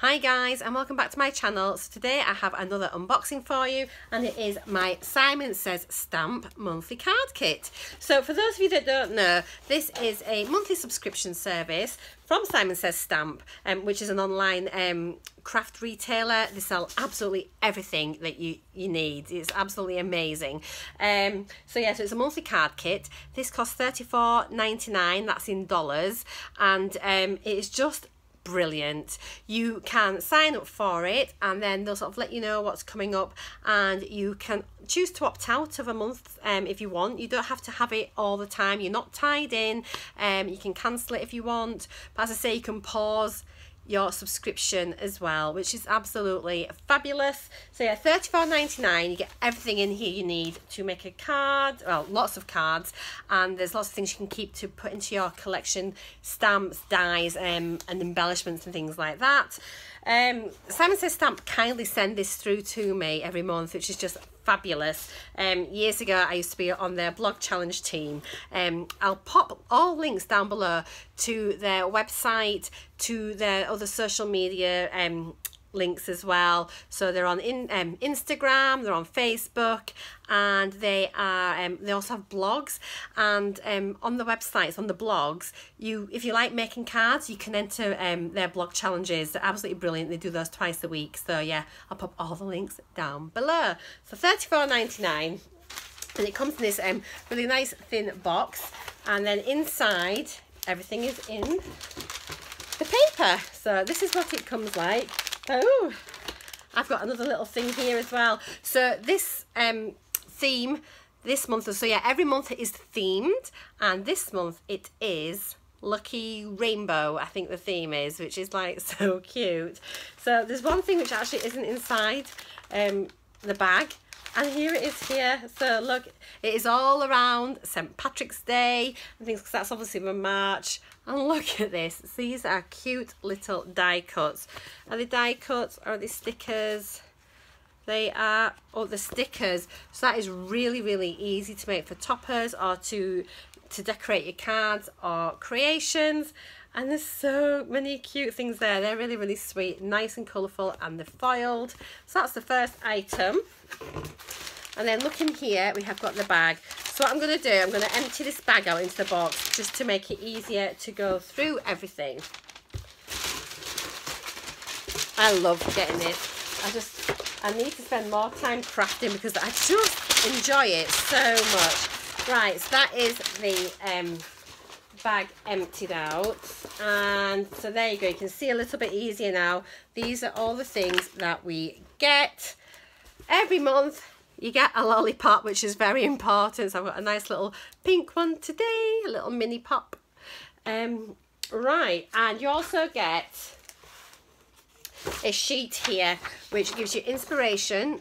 Hi guys, and welcome back to my channel. So today I have another unboxing for you, and it is my Simon Says Stamp monthly card kit. So for those of you that don't know, this is a monthly subscription service from Simon Says Stamp, which is an online craft retailer. They sell absolutely everything that you need. It's absolutely amazing. So it's a monthly card kit. This costs $34.99, that's in dollars, and it is just brilliant. You can sign up for it and then they'll sort of let you know what's coming up, and you can choose to opt out of a month if you want. You don't have to have it all the time. You're not tied in. You can cancel it if you want, but as I say, you can pause your subscription as well, which is absolutely fabulous. So yeah, $34.99, you get everything in here you need to make a card. Well, lots of cards, and there's lots of things you can keep to put into your collection: stamps, dies, and embellishments and things like that. Simon Says Stamp kindly send this through to me every month, which is just fabulous. Years ago I used to be on their blog challenge team. I'll pop all links down below to their website, to their other social media links as well. So they're on Instagram, they're on Facebook, and they also have blogs. And on the websites, on the blogs, if you like making cards, you can enter their blog challenges. They're absolutely brilliant. They do those twice a week. So yeah, I'll pop all the links down below. So $34.99, and it comes in this really nice thin box, and then inside everything is in the paper. So this is what it comes like. Oh, I've got another little thing here as well. So this theme this month, so yeah, every month it is themed, and this month it is Lucky Rainbow, I think the theme is, which is like so cute. So there's one thing which actually isn't inside the bag, and here it is here. So look, it is all around St. Patrick's Day and things, because that's obviously in March. And look at this. These are cute little die cuts. Are they die cuts or are they stickers? They are, the stickers. So that is really, really easy to make for toppers or to decorate your cards or creations. And there's so many cute things there. They're really, really sweet, nice and colourful, and they're foiled. So that's the first item. And then look in here, we have got the bag. So what I'm going to do, I'm going to empty this bag out into the box just to make it easier to go through everything. I love getting this. I need to spend more time crafting because I just enjoy it so much. Right, so that is the bag emptied out, and so there you go. You can see a little bit easier now. These are all the things that we get every month. You get a lollipop, which is very important. So I've got a nice little pink one today, a little mini pop. Right, and you also get a sheet here, which gives you inspiration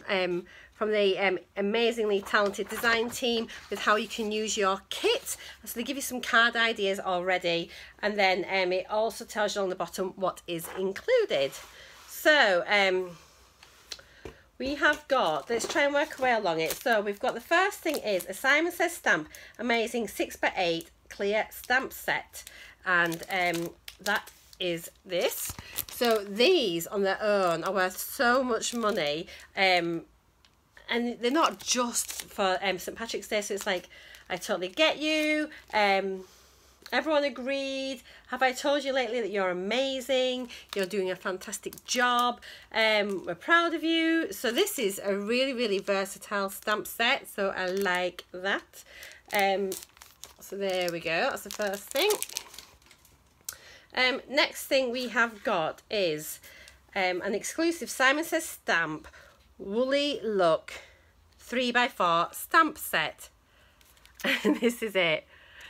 from the amazingly talented design team with how you can use your kit. So they give you some card ideas already, and then it also tells you on the bottom what is included. So we have got, let's try and work our way along it. So we've got, the first thing is a Simon Says Stamp amazing 6x8 clear stamp set, and that is this. So these on their own are worth so much money, and they're not just for St. Patrick's Day. So it's like, I totally get you. Everyone agreed. Have I told you lately that you're amazing? You're doing a fantastic job. We're proud of you. So this is a really, really versatile stamp set. So I like that. So there we go. That's the first thing. Next thing we have got is an exclusive Simon Says Stamp Woolly Look 3x4 stamp set. And this is it.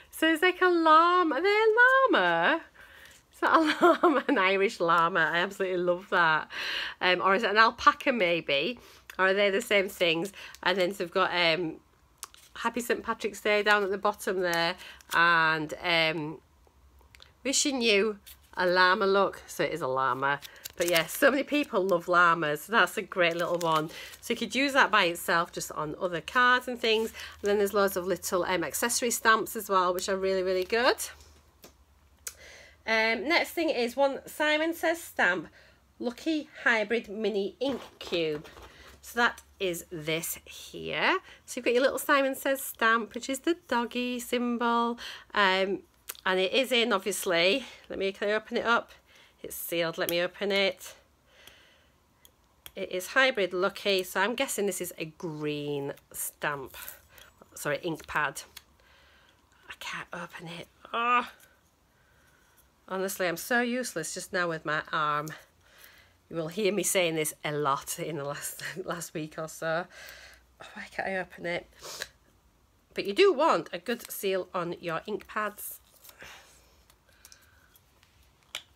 So it's like a llama. Are they a llama? Is that a llama? An Irish llama. I absolutely love that. Or is it an alpaca maybe? Or are they the same things? And then so we've got Happy St. Patrick's Day down at the bottom there. And wishing you a llama look. So it is a llama. But yeah, so many people love llamas. So that's a great little one. So you could use that by itself just on other cards and things. And then there's loads of little accessory stamps as well, which are really, really good. Next thing is one Simon Says Stamp Lucky Hybrid Mini Ink Cube. So that is this here. So you've got your little Simon Says stamp, which is the doggy symbol. And it is in, obviously, can I open it up? It's sealed, let me open it. It is Hybrid Lucky, so I'm guessing this is a green stamp. Sorry, ink pad. I can't open it. Oh. Honestly, I'm so useless just now with my arm. You will hear me saying this a lot in the last week or so. Oh, why can't I open it? But you do want a good seal on your ink pads.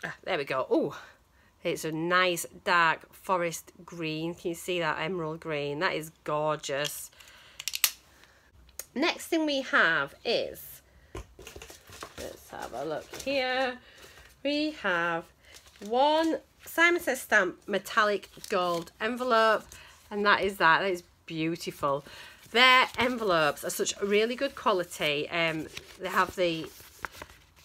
Ah, there we go. Oh, it's a nice dark forest green. Can you see that emerald green? That is gorgeous. Next thing we have is, let's have a look here. We have one Simon Says stamp metallic gold envelope, and that is beautiful. Their envelopes are such really good quality. They have the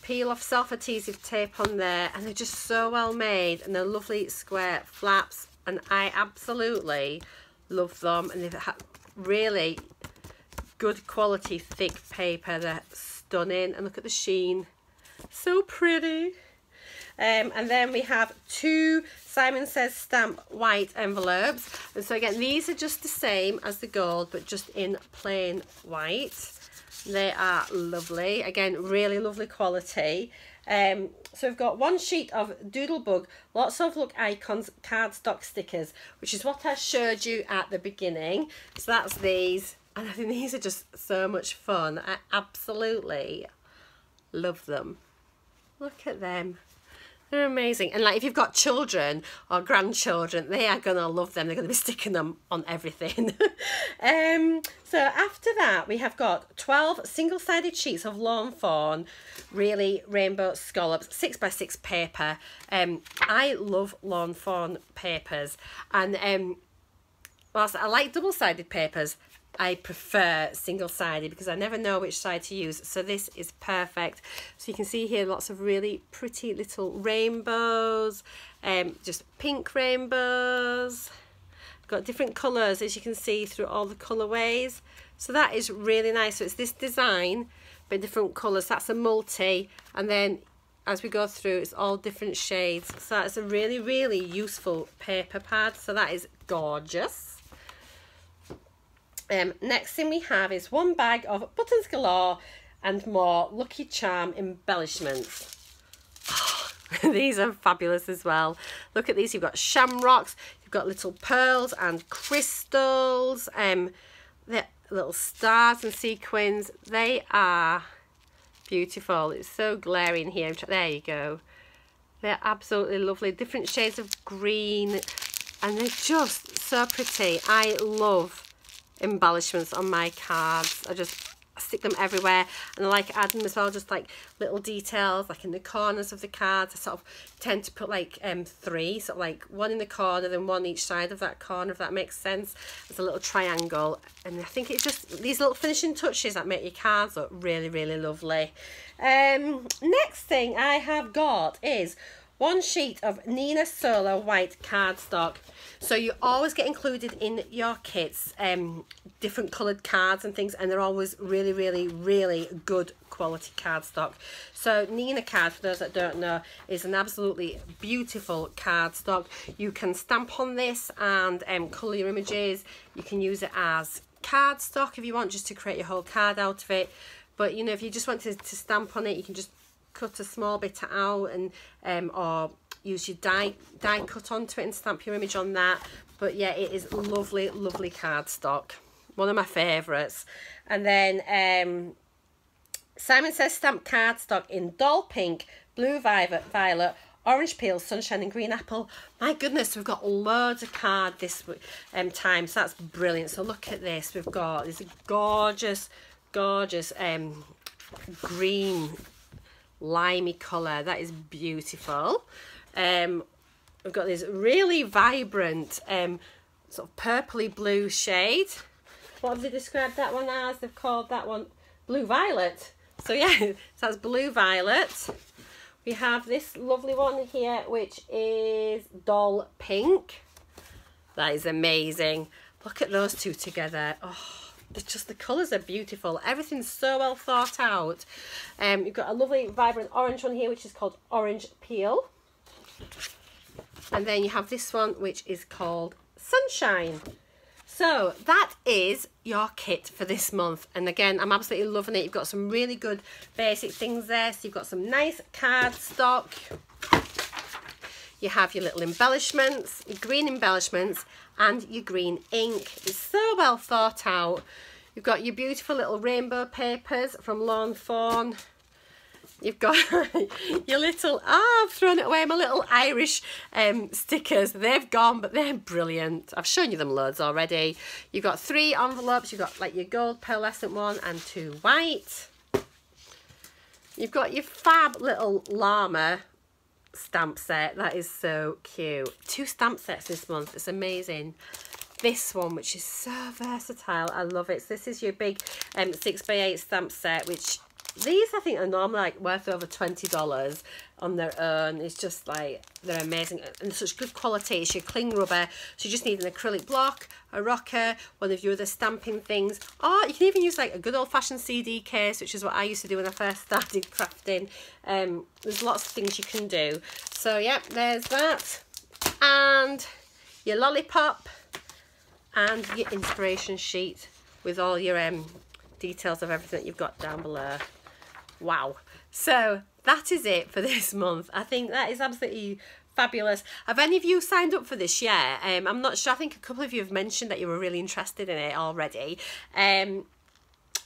peel off self-adhesive tape on there, and they're just so well made, and they're lovely square flaps, and I absolutely love them. And they've really good quality thick paper. They're stunning, and look at the sheen, so pretty. And then we have two Simon Says stamp white envelopes, and so again these are just the same as the gold but just in plain white. They are lovely, again really lovely quality. So we've got one sheet of Doodlebug Lots of Look Icons cardstock stickers, which is what I showed you at the beginning. So that's these, and I think these are just so much fun. I absolutely love them. Look at them. They're amazing. And like if you've got children or grandchildren, they are going to love them. They're going to be sticking them on everything. So after that, we have got 12 single-sided sheets of Lawn Fawn, really rainbow scallops, 6x6 paper. I love Lawn Fawn papers. And whilst I like double-sided papers, I prefer single-sided because I never know which side to use. So this is perfect. So you can see here lots of really pretty little rainbows, just pink rainbows. Got different colours, as you can see, through all the colourways. So that is really nice. So it's this design but different colours. That's a multi, and then as we go through it's all different shades. So that's a really, really useful paper pad. So that is gorgeous. Next thing we have is one bag of Buttons Galore and more Lucky Charm embellishments. Oh, these are fabulous as well. Look at these. You've got shamrocks, you've got little pearls and crystals, the little stars and sequins. They are beautiful. It's so glaring here. There you go. They're absolutely lovely. Different shades of green, and they're just so pretty. I love embellishments on my cards. I stick them everywhere, and I like adding them as well, just like little details like in the corners of the cards. I sort of tend to put like three, sort of like one in the corner, then one each side of that corner, if that makes sense. It's a little triangle, and I think it's just these little finishing touches that make your cards look really, really lovely. Next thing I have got is one sheet of Nina Solar white cardstock. So you always get included in your kits different coloured cards and things, and they're always really, really, really good quality cardstock. So Nina card, for those that don't know, is an absolutely beautiful cardstock. You can stamp on this and colour your images. You can use it as cardstock if you want, just to create your whole card out of it. But you know, if you just want to stamp on it, you can just cut a small bit out and or use your die cut onto it and stamp your image on that. But yeah, it is lovely, lovely cardstock. One of my favourites. And then Simon Says stamp cardstock in Doll Pink, Blue Violet, Orange Peel, Sunshine and Green Apple. My goodness, we've got loads of card this time, so that's brilliant. So look at this. We've got this gorgeous, gorgeous green limey colour. That is beautiful. We've got this really vibrant sort of purpley blue shade. What have they described that one as? They've called that one Blue Violet. So yeah, so that's Blue Violet. We have this lovely one here, which is Doll Pink. That is amazing. Look at those two together. Oh, it's just, the colours are beautiful. Everything's so well thought out. You've got a lovely vibrant orange one here, which is called Orange Peel. And then you have this one, which is called Sunshine. So that is your kit for this month. And again, I'm absolutely loving it. You've got some really good basic things there. So you've got some nice cardstock. You have your little embellishments, your green embellishments, and your green ink. It's so well thought out. You've got your beautiful little rainbow papers from Lawn Fawn. You've got your little, I've thrown it away, my little Irish stickers. They've gone, but they're brilliant. I've shown you them loads already. You've got 3 envelopes. You've got like your gold pearlescent one and 2 white. You've got your fab little llama stamp set. That is so cute. 2 stamp sets this month. It's amazing. This one, which is so versatile. I love it. So this is your big 6x8 stamp set, which these I think are normally like worth over $20 on their own. It's just like, they're amazing and such good quality. It's your cling rubber, so you just need an acrylic block, a rocker, one of your other stamping things, or you can even use like a good old-fashioned CD case, which is what I used to do when I first started crafting. There's lots of things you can do. So yeah, there's that, and your lollipop and your inspiration sheet with all your details of everything that you've got down below. Wow. So that is it for this month. I think that is absolutely fabulous. Have any of you signed up for this yet? I'm not sure. I think a couple of you have mentioned that you were really interested in it already.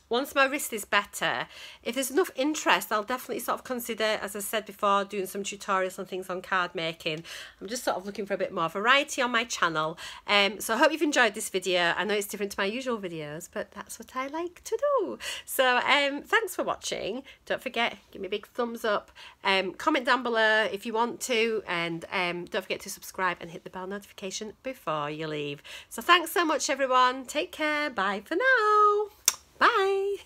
Once my wrist is better, if there's enough interest, I'll definitely sort of consider, as I said before, doing some tutorials and things on card making. I'm just sort of looking for a bit more variety on my channel. So I hope you've enjoyed this video. I know it's different to my usual videos, but that's what I like to do. So thanks for watching. Don't forget, give me a big thumbs up. Comment down below if you want to, and don't forget to subscribe and hit the bell notification before you leave. So thanks so much, everyone. Take care. Bye for now. Bye.